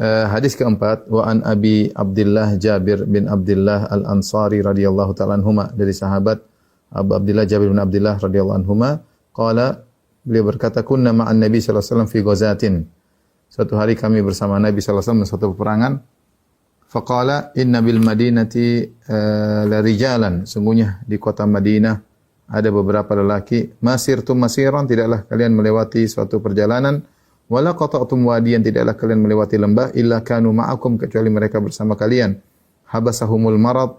Hadis keempat, wa an Abi Abdullah Jabir bin Abdullah Al-Ansari radhiyallahu ta'ala anhuma, dari sahabat Abu Abdullah Jabir bin Abdullah radhiyallahu anhuma, qala, beliau berkata, kunna ma'an Nabi sallallahu alaihi wasallam fi ghazatin. Suatu hari kami bersama Nabi sallallahu alaihi wasallam di suatu peperangan. Faqala inna bil madinati la rijalan, sungguhnya di kota Madinah ada beberapa lelaki, masirtum masiran, tidaklah kalian melewati suatu perjalanan, wala qata'tum wadiyan, tidaklah kalian melewati lembah, illa kanu ma'akum, kecuali mereka bersama kalian. Habasahumul marad,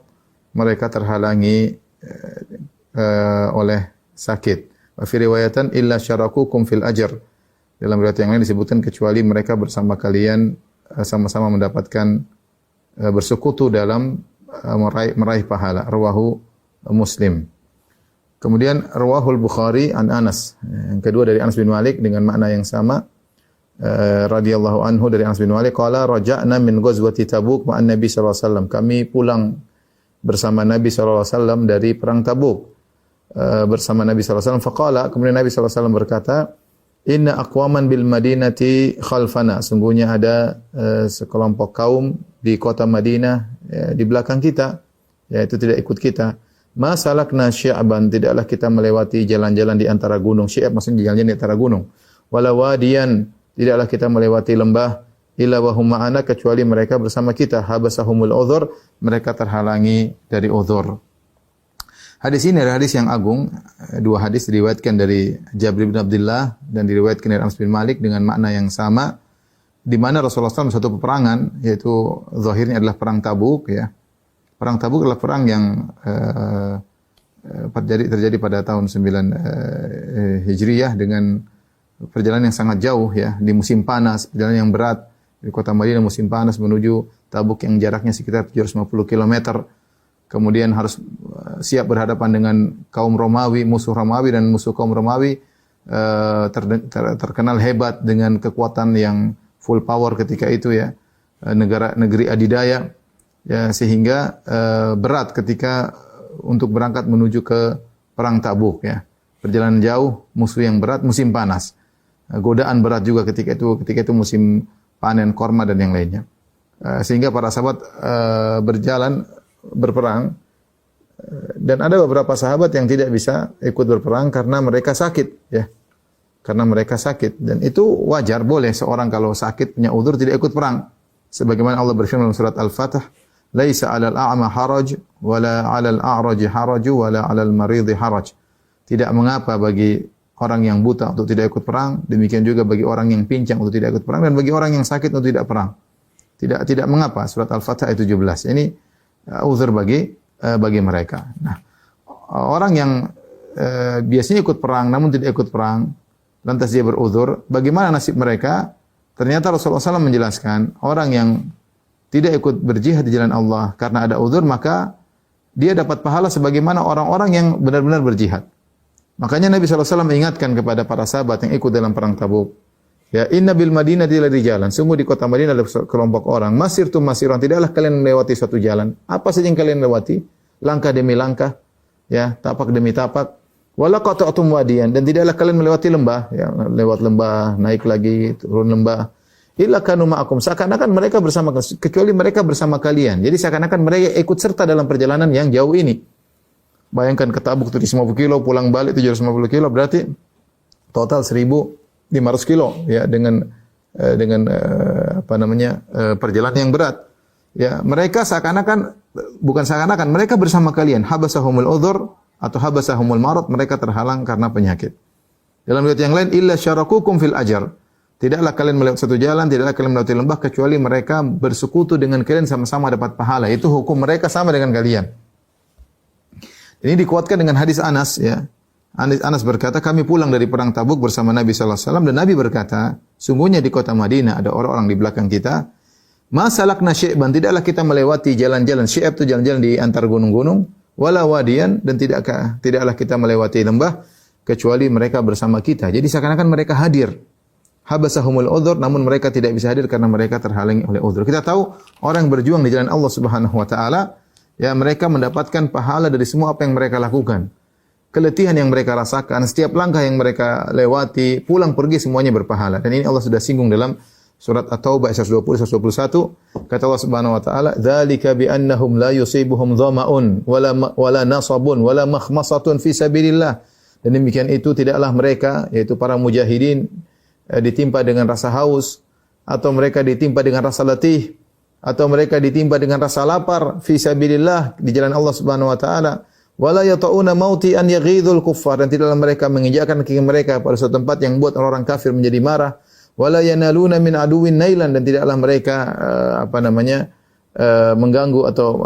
mereka terhalangi oleh sakit. Wa fi riwayatan illa syarakukum fil ajr. Dalam riwayat yang lain disebutkan kecuali mereka bersama kalian sama-sama mendapatkan bersekutu dalam meraih pahala. Rawahu Muslim. Kemudian rawahul Bukhari an Anas. Yang kedua dari Anas bin Malik dengan makna yang sama. Radhiyallahu anhu, dari Anas bin Malik, qala raja'na min ghazwati Tabuk ma'an Nabi sallallahu alaihi wasallam. Kami pulang bersama Nabi sallallahu alaihi wasallam dari perang Tabuk. Bersama Nabi sallallahu alaihi wasallam, faqala, kemudian Nabi sallallahu alaihi wasallam berkata, inna aqwaman bil madinati khalfana, sungguhnya ada sekelompok kaum di kota Madinah di belakang kita, yaitu tidak ikut kita. Ma salakna syi'ban, tidaklah kita melewati jalan-jalan di antara gunung. Syi'ab maksudnya jalan-jalan di antara gunung. Wala wadiyan, tidaklah kita melewati lembah. Illa wa hum ma'ana, kecuali mereka bersama kita. Habasahumul udhur, mereka terhalangi dari udhur. Hadis ini adalah hadis yang agung. Dua hadis diriwayatkan dari Jabir bin Abdullah dan diriwayatkan dari Anas bin Malik dengan makna yang sama, di mana Rasulullah SAW satu peperangan, yaitu zahirnya adalah perang Tabuk, ya. Perang Tabuk adalah perang yang terjadi pada tahun 9 Hijriyah dengan perjalanan yang sangat jauh, ya, di musim panas, perjalanan yang berat dari kota Madinah musim panas menuju Tabuk yang jaraknya sekitar 750 km. Kemudian harus siap berhadapan dengan kaum Romawi, musuh Romawi, dan musuh kaum Romawi terkenal hebat dengan kekuatan yang full power ketika itu, ya, negeri adidaya, ya, sehingga berat ketika untuk berangkat menuju ke perang Tabuk, ya. Perjalanan jauh, musuh yang berat, musim panas. Godaan berat juga ketika itu musim panen korma dan yang lainnya. Sehingga para sahabat berperang, dan ada beberapa sahabat yang tidak bisa ikut berperang karena mereka sakit, ya. Karena mereka sakit, dan itu wajar, boleh seorang kalau sakit punya uzur tidak ikut perang. Sebagaimana Allah berfirman dalam surat Al-Fatih, "Laisa 'alal a'ma haraj, wala 'alal a'raj haraj, wala 'alal marid haraj." Tidak mengapa bagi orang yang buta untuk tidak ikut perang, demikian juga bagi orang yang pincang untuk tidak ikut perang, dan bagi orang yang sakit untuk tidak perang. Tidak mengapa. Surat Al-Fatih ayat 17. Ini uzur bagi mereka. Nah, orang yang biasanya ikut perang namun tidak ikut perang, lantas dia beruzur, bagaimana nasib mereka? Ternyata Rasulullah SAW menjelaskan, orang yang tidak ikut berjihad di jalan Allah karena ada uzur, maka dia dapat pahala sebagaimana orang-orang yang benar-benar berjihad. Makanya Nabi SAW mengingatkan kepada para sahabat yang ikut dalam perang Tabuk, ya, inna bil madinati la rijalan, sungguh di kota Madinah ada kelompok orang, masirtum masiran, tidaklah kalian melewati suatu jalan. Apa saja yang kalian lewati, langkah demi langkah, ya, tapak demi tapak. Wala qata'tum wadiyan, dan tidaklah kalian melewati lembah, ya, lewat lembah, naik lagi, turun lembah. Illa kanu ma'akum, seakan-akan mereka bersama, kecuali mereka bersama kalian. Jadi seakan-akan mereka ikut serta dalam perjalanan yang jauh ini. Bayangkan ke Tabuk 750 kilo, pulang balik 750 kilo, berarti total 1.500 kilo, ya, dengan perjalanan yang berat. Ya, mereka seakan-akan, bukan seakan-akan, mereka bersama kalian. Habasahumul udhur atau habasahumul marad, mereka terhalang karena penyakit. Dalam riwayat yang lain, illa syarakukum fil ajr, tidaklah kalian melewati satu jalan, tidaklah kalian melewati lembah, kecuali mereka bersekutu dengan kalian, sama-sama dapat pahala. Itu hukum mereka sama dengan kalian. Ini dikuatkan dengan hadis Anas, ya. Anas berkata, kami pulang dari perang Tabuk bersama Nabi sallallahu alaihi wasallam, dan Nabi berkata, sungguhnya di kota Madinah ada orang-orang di belakang kita. Ma salakna syi'ban, tidaklah kita melewati jalan-jalan. Syi'ab itu jalan-jalan di antar gunung-gunung. Wala wadiyan, dan tidaklah kita melewati lembah kecuali mereka bersama kita. Jadi seakan-akan mereka hadir. Habasahumul udhur, namun mereka tidak bisa hadir karena mereka terhalangi oleh udhur. Kita tahu orang yang berjuang di jalan Allah Subhanahu wa taala, ya, mereka mendapatkan pahala dari semua apa yang mereka lakukan. Keletihan yang mereka rasakan, setiap langkah yang mereka lewati, pulang pergi semuanya berpahala. Dan ini Allah sudah singgung dalam Surat At-Taubah ayat 120 121 kata Allah Subhanahu wa taala, "Dzalika bi annahum la yusibuhum dhama'un wala nasabun wala makhmasatun fi sabilillah." Dan demikian itu tidaklah mereka, yaitu para mujahidin, ditimpa dengan rasa haus, atau mereka ditimpa dengan rasa letih, atau mereka ditimpa dengan rasa lapar fi sabilillah, di jalan Allah Subhanahu wa taala. Wala yata'una mauti an yaghidul kuffar, dan tidaklah mereka menginjakkan kaki mereka pada suatu tempat yang buat orang kafir menjadi marah. Wala yanaluna min aduwin nailan, dan tidaklah mereka mengganggu atau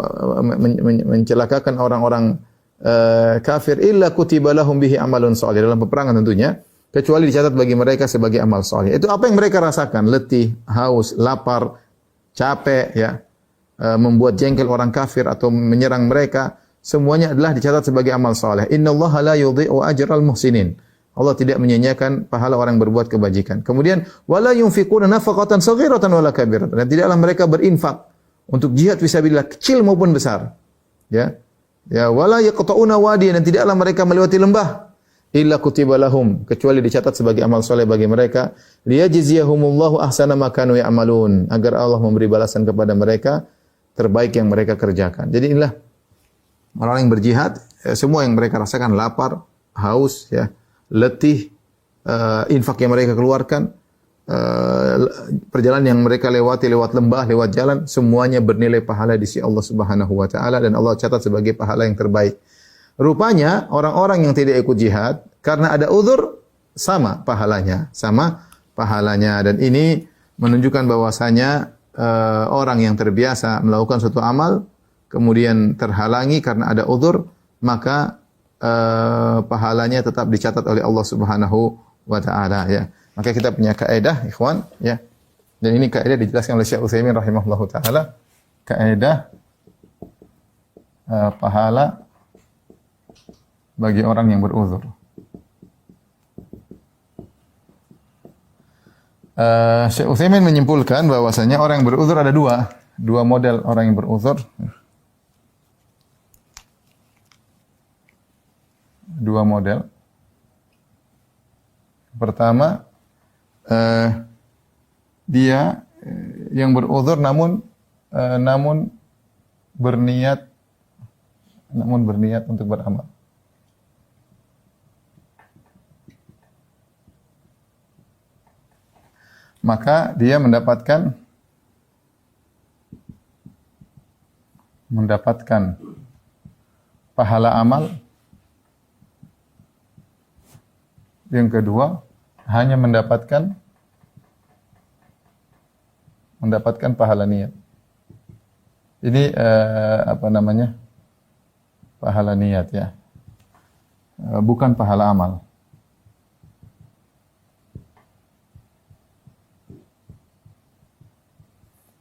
mencelakakan orang-orang kafir illa kutiba lahum bihi amalun shalih, dalam peperangan tentunya, kecuali dicatat bagi mereka sebagai amal saleh. Itu apa yang mereka rasakan? Letih, haus, lapar, capek, ya, membuat jengkel orang kafir atau menyerang mereka, semuanya adalah dicatat sebagai amal saleh. Innallaha la yudhi'u ajral muhsinin. Allah tidak menyia-nyiakan pahala orang yang berbuat kebajikan. Kemudian wala yunfiquna nafaqatan saghiratan wala kabiratan, dan tidaklah mereka berinfak untuk jihad fisabilillah, kecil maupun besar. Ya. Ya, wala yaqta'una wadiyan, dan tidaklah mereka melewati lembah illa kutiba lahum, kecuali dicatat sebagai amal saleh bagi mereka, liyajziyahumullahu ahsana ma kanu ya'malun, agar Allah memberi balasan kepada mereka terbaik yang mereka kerjakan. Jadi inilah orang yang berjihad, semua yang mereka rasakan, lapar, haus, ya, letih, infak yang mereka keluarkan, perjalanan yang mereka lewati lewat lembah, lewat jalan, semuanya bernilai pahala di sisi Allah Subhanahu wa taala, dan Allah catat sebagai pahala yang terbaik. Rupanya orang-orang yang tidak ikut jihad karena ada uzur, sama pahalanya, dan ini menunjukkan bahwasanya orang yang terbiasa melakukan suatu amal kemudian terhalangi karena ada uzur, maka pahalanya tetap dicatat oleh Allah Subhanahu wa taala, ya. Maka kita punya kaidah, ikhwan, ya. Dan ini kaidah dijelaskan oleh Syekh Utsaimin rahimahullahu taala, kaidah pahala bagi orang yang beruzur. Syekh Utsaimin menyimpulkan bahwasanya orang yang beruzur ada dua model orang yang beruzur. Dua model. Pertama, dia yang beruzur namun berniat untuk beramal. Maka dia mendapatkan pahala amal. Yang kedua, hanya mendapatkan pahala niat. Ini pahala niat, ya. Bukan pahala amal.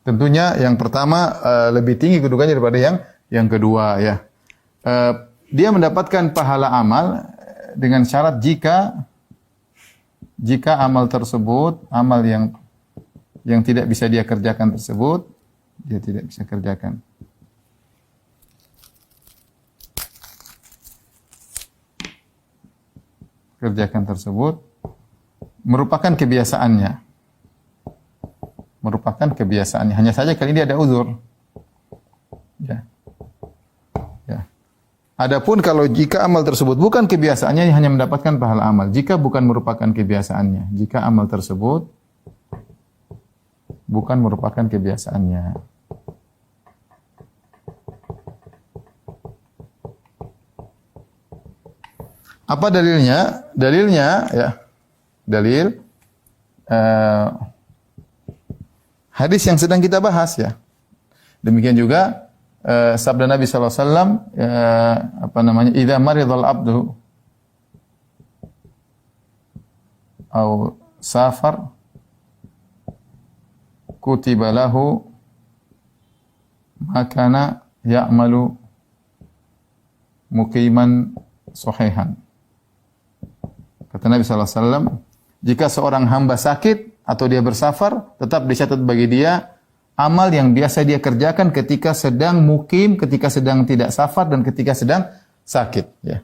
Tentunya yang pertama lebih tinggi kedudukannya daripada yang kedua, ya. Dia mendapatkan pahala amal dengan syarat jika amal tersebut, amal yang tidak bisa dia kerjakan tersebut, dia tidak bisa kerjakan. Kerjakan tersebut merupakan kebiasaannya. Hanya saja kali ini ada uzur. Ya. Ya. Adapun kalau jika amal tersebut bukan kebiasaannya, hanya mendapatkan pahala amal. Jika bukan merupakan kebiasaannya, jika amal tersebut bukan merupakan kebiasaannya. Apa dalilnya? Dalilnya, ya, hadis yang sedang kita bahas, ya. Demikian juga sabda Nabi sallallahu alaihi wasallam, idza maridal abdu au safar kutiba lahu ma kana ya'malu muqiman sahihan. Kata Nabi sallallahu alaihi wasallam, jika seorang hamba sakit atau dia bersafar, tetap dicatat bagi dia amal yang biasa dia kerjakan ketika sedang mukim, ketika sedang tidak safar, dan ketika sedang sakit, ya.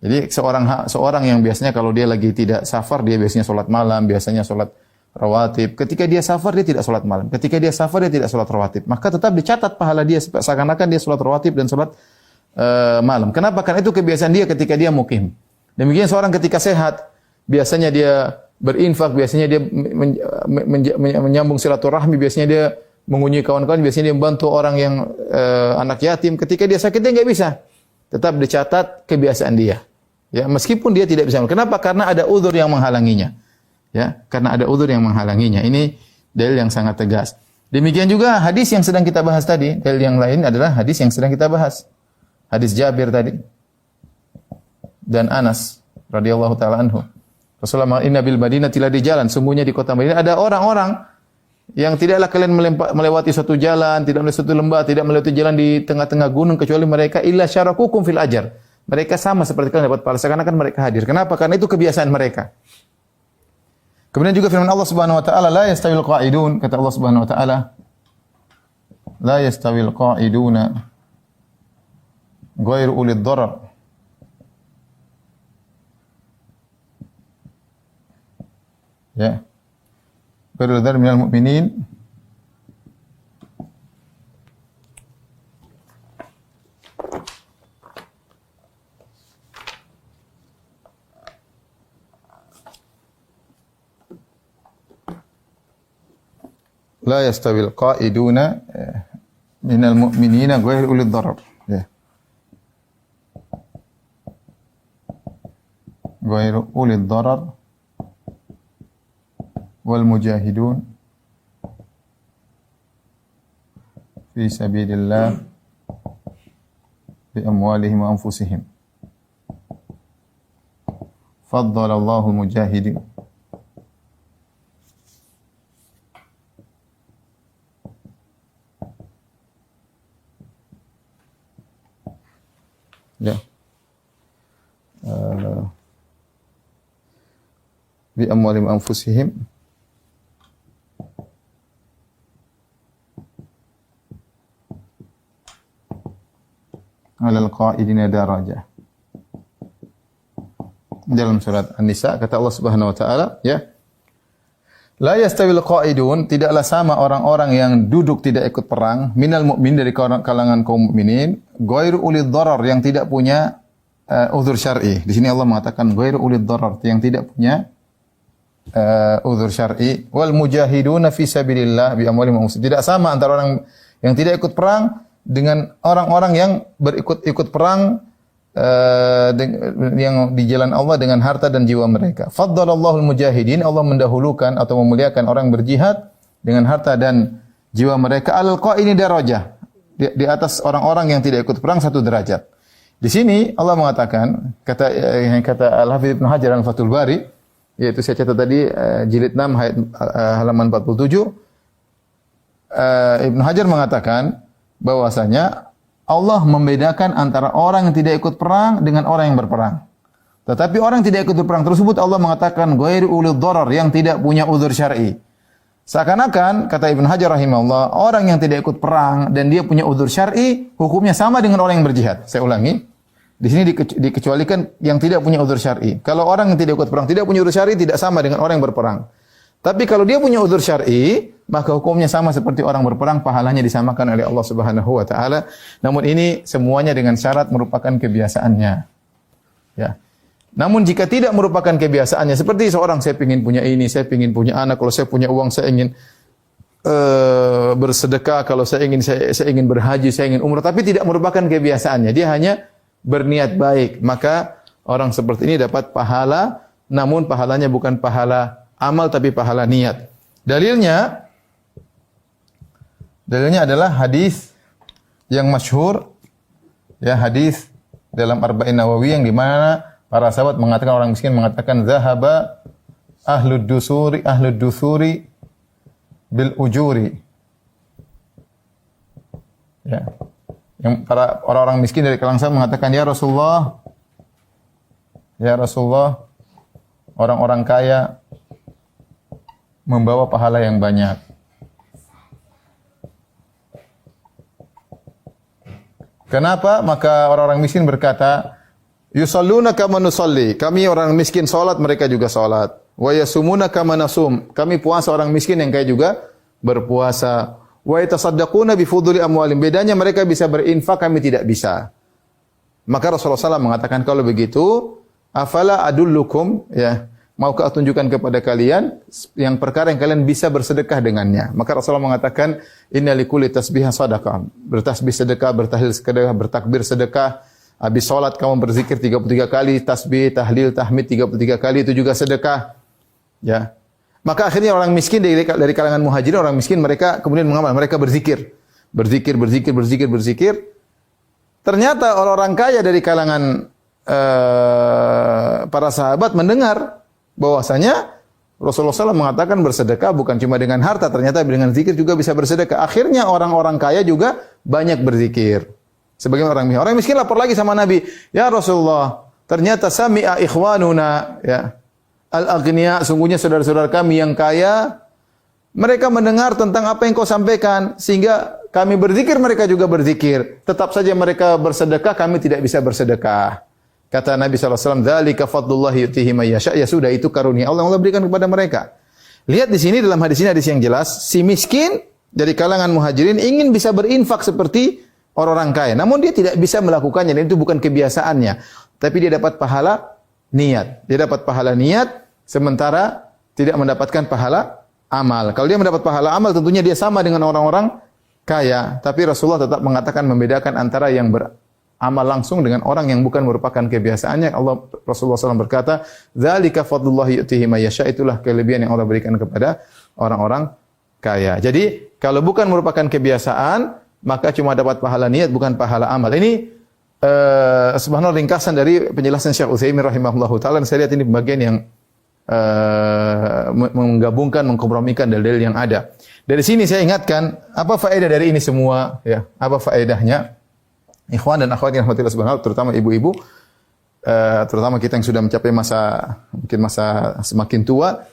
Jadi seorang yang biasanya kalau dia lagi tidak safar, dia biasanya sholat malam, biasanya sholat rawatib. Ketika dia safar dia tidak salat malam. Ketika dia safar dia tidak salat rawatib. Maka tetap dicatat pahala dia seakan-akan dia salat rawatib dan salat malam. Kenapa? Karena itu kebiasaan dia ketika dia mukim. Demikian seorang ketika sehat, biasanya dia berinfak, biasanya dia menyambung silaturahmi, biasanya dia mengunjungi kawan-kawan, biasanya dia membantu orang yang anak yatim. Ketika dia sakit dia enggak bisa. Tetap dicatat kebiasaan dia. Ya, meskipun dia tidak bisa. Kenapa? Karena ada uzur yang menghalanginya. Ya, karena ada uzur yang menghalanginya. Ini dalil yang sangat tegas. Demikian juga hadis yang sedang kita bahas tadi. Dalil yang lain adalah hadis yang sedang kita bahas. Hadis Jabir tadi dan Anas radhiyallahu taala anhu. Rasulullah inna bil Madinati la di jalan, sungguhnya di kota Madinah ada orang-orang yang tidaklah kalian melewati suatu jalan, tidak melewati suatu lembah, tidak melewati jalan di tengah-tengah gunung kecuali mereka illa syarakukum fil ajr. Mereka sama seperti kalian dapat pahala, seakan-akan mereka hadir. Kenapa? Karena itu kebiasaan mereka. Kemudian juga firman Allah Subhanahu wa taala, la yastawil qa'idun, kata Allah Subhanahu wa taala, la yastawil qa'iduna ghairu ulil dharar. Ya. Ghairu dharar minal mu'minin. La yastawil qa'iduna minal mu'minina ghairu ulil dharar. Ya. Ghairu ulil dharar wal mujahidun fi sabilillah bi amwalihim wa anfusihim. Faddala Allahu mujahidin. Ya. Bi amwalihim wa anfusihim alal qa'idina darajah. Dalam surat An-Nisa kata Allah Subhanahu wa taala, ya. La yastawil qa'idun, tidaklah sama orang-orang yang duduk tidak ikut perang, minal mu'min dari kalangan kaum mukminin, ghairu ulil dharar yang tidak punya uzur syar'i. Di sini Allah mengatakan ghairu ulil dharar yang tidak punya uzur syar'i, wal mujahiduna fi sabilillah bi amwalihim wa anfusihim. Tidak sama antara orang yang tidak ikut perang dengan orang-orang yang ikut perang yang di jalan Allah dengan harta dan jiwa mereka. Faddalallahu al-mujahidin, Allah mendahulukan atau memuliakan orang berjihad dengan harta dan jiwa mereka al-qa'ini darajah, di atas orang-orang yang tidak ikut perang satu derajat. Di sini Allah mengatakan kata Al-Hafidz Ibnu Hajar Al-Fathul Bari, yaitu saya catat tadi jilid 6 halaman 47, Ibnu Hajar mengatakan bahwasanya Allah membedakan antara orang yang tidak ikut perang dengan orang yang berperang. Tetapi orang yang tidak ikut berperang tersebut Allah mengatakan ghairu ulil dharar yang tidak punya uzur syar'i. Seakan-akan kata Ibnu Hajar rahimahullah, orang yang tidak ikut perang dan dia punya uzur syar'i, hukumnya sama dengan orang yang berjihad. Saya ulangi. Di sini dikecualikan yang tidak punya uzur syar'i. Kalau orang yang tidak ikut perang tidak punya uzur syar'i, tidak sama dengan orang yang berperang. Tapi kalau dia punya uzur syar'i, maka hukumnya sama seperti orang berperang, pahalanya disamakan oleh Allah Subhanahu wa taala. Namun ini semuanya dengan syarat merupakan kebiasaannya. Ya. Namun jika tidak merupakan kebiasaannya, seperti seorang saya ingin punya ini, saya ingin punya anak, kalau saya punya uang saya ingin bersedekah, kalau saya ingin berhaji, saya ingin umrah, tapi tidak merupakan kebiasaannya. Dia hanya berniat baik, maka orang seperti ini dapat pahala, namun pahalanya bukan pahala amal tapi pahala niat. Dalilnya adalah hadis yang masyhur, ya, hadis dalam Arba'in Nawawi yang di mana para sahabat mengatakan, orang miskin mengatakan zahaba ahlud dusuri bil ujuri. Ya. Yang para orang-orang miskin dari kalangan sahabat mengatakan, ya Rasulullah, orang-orang kaya membawa pahala yang banyak. Kenapa? Maka orang-orang miskin berkata, yusalluna kama nusalli. Kami orang miskin salat, mereka juga salat. Wa yasumuna kama nasum. Kami puasa, orang miskin yang kaya juga berpuasa. Wa yatasaddaquna bi fuduli amwalim. Bedanya mereka bisa berinfak, kami tidak bisa. Maka Rasulullah SAW mengatakan, kalau begitu, afala adullukum, ya, maukah tunjukkan kepada kalian yang perkara yang kalian bisa bersedekah dengannya. Maka Rasulullah mengatakan, inna likulli tasbihan sadaqah. Bertasbih sedekah, bertahlil sedekah, bertakbir sedekah. Habis salat kamu berzikir 33 kali, tasbih, tahlil, tahmid 33 kali, itu juga sedekah. Ya. Maka akhirnya orang miskin dari kalangan muhajirin, orang miskin mereka kemudian mengamal, mereka berzikir. Berzikir. Ternyata orang-orang kaya dari kalangan para sahabat mendengar bahwasanya Rasulullah SAW mengatakan bersedekah bukan cuma dengan harta, ternyata dengan zikir juga bisa bersedekah. Akhirnya orang-orang kaya juga banyak berzikir. Sebagian orang miskin lapor lagi sama Nabi, ya Rasulullah, ternyata sami'a ikhwanuna, ya, al-aghniya, sungguhnya saudara-saudara kami yang kaya, mereka mendengar tentang apa yang kau sampaikan, sehingga kami berzikir, mereka juga berzikir. Tetap saja mereka bersedekah, kami tidak bisa bersedekah. Kata Nabi SAW, dzalika fadlullahi yu'tihi may yasha. Ya sudah, itu karunia Allah berikan kepada mereka. Lihat di sini, dalam hadis ini hadis yang jelas, si miskin dari kalangan muhajirin ingin bisa berinfak seperti orang-orang kaya. Namun dia tidak bisa melakukannya, dan itu bukan kebiasaannya. Tapi dia dapat pahala niat. Dia dapat pahala niat, sementara tidak mendapatkan pahala amal. Kalau dia mendapat pahala amal, tentunya dia sama dengan orang-orang kaya. Tapi Rasulullah tetap mengatakan, membedakan antara yang beramal langsung dengan orang yang bukan merupakan kebiasaannya. Rasulullah SAW berkata, dzalika fadlullahi yu'tihi may yasha. Itulah kelebihan yang Allah berikan kepada orang-orang kaya. Jadi, kalau bukan merupakan kebiasaan, maka cuma dapat pahala niat, bukan pahala amal. Ini subhanallah ringkasan dari penjelasan Syekh Utsaimin rahimahullahu taala. Saya lihat ini bagian yang menggabungkan, mengkompromikan dalil yang ada. Dari sini saya ingatkan, apa faedah dari ini semua, ya? Apa faedahnya? Ikhwan dan akhwat yang rahmatillah subhanahu, terutama ibu-ibu, terutama kita yang sudah mencapai mungkin masa semakin tua,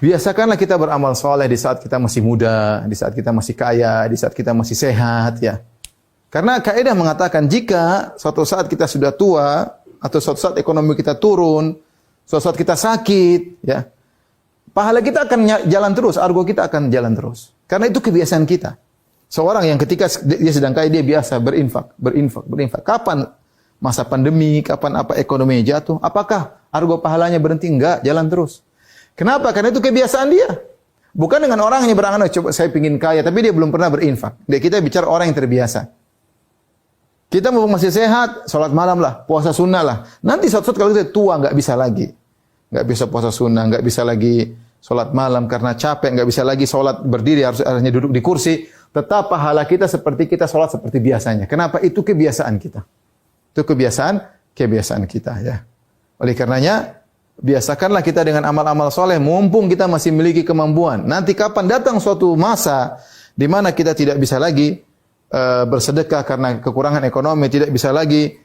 biasakanlah kita beramal soleh di saat kita masih muda, di saat kita masih kaya, di saat kita masih sehat, ya. Karena kaidah mengatakan, jika suatu saat kita sudah tua, atau suatu saat ekonomi kita turun, suatu saat kita sakit, ya, pahala kita akan jalan terus, argo kita akan jalan terus. Karena itu kebiasaan kita. Seorang yang ketika dia sedang kaya, dia biasa berinfak. Kapan masa pandemi, kapan ekonomi jatuh, apakah argo pahalanya berhenti? Enggak, jalan terus. Kenapa? Karena itu kebiasaan dia. Bukan dengan orang yang berangan, coba saya pingin kaya, tapi dia belum pernah berinfak. Kita bicara orang yang terbiasa. Kita mau masih sehat, sholat malam lah, puasa sunnah lah. Nanti suatu saat kalau kita tua, nggak bisa lagi. Nggak bisa puasa sunnah, nggak bisa lagi sholat malam karena capek, nggak bisa lagi sholat berdiri, harusnya duduk di kursi. Tetap pahala kita seperti kita sholat seperti biasanya. Kenapa? Itu kebiasaan kita. Itu kebiasaan kita, ya. Oleh karenanya, biasakanlah kita dengan amal-amal soleh, mumpung kita masih memiliki kemampuan. Nanti kapan datang suatu masa di mana kita tidak bisa lagi bersedekah karena kekurangan ekonomi, tidak bisa lagi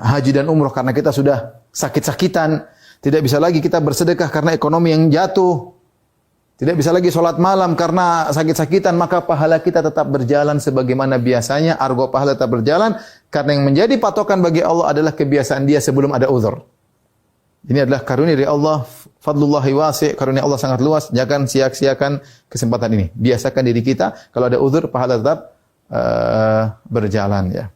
haji dan umroh karena kita sudah sakit-sakitan, tidak bisa lagi kita bersedekah karena ekonomi yang jatuh, tidak bisa lagi sholat malam karena sakit-sakitan, maka pahala kita tetap berjalan sebagaimana biasanya, argo pahala tetap berjalan, karena yang menjadi patokan bagi Allah adalah kebiasaan dia sebelum ada uzur. Ini adalah karunia dari Allah, fadlullahi wasi', karunia Allah sangat luas, jangan sia-siakan kesempatan ini. Biasakan diri kita, kalau ada uzur, pahala tetap berjalan, ya.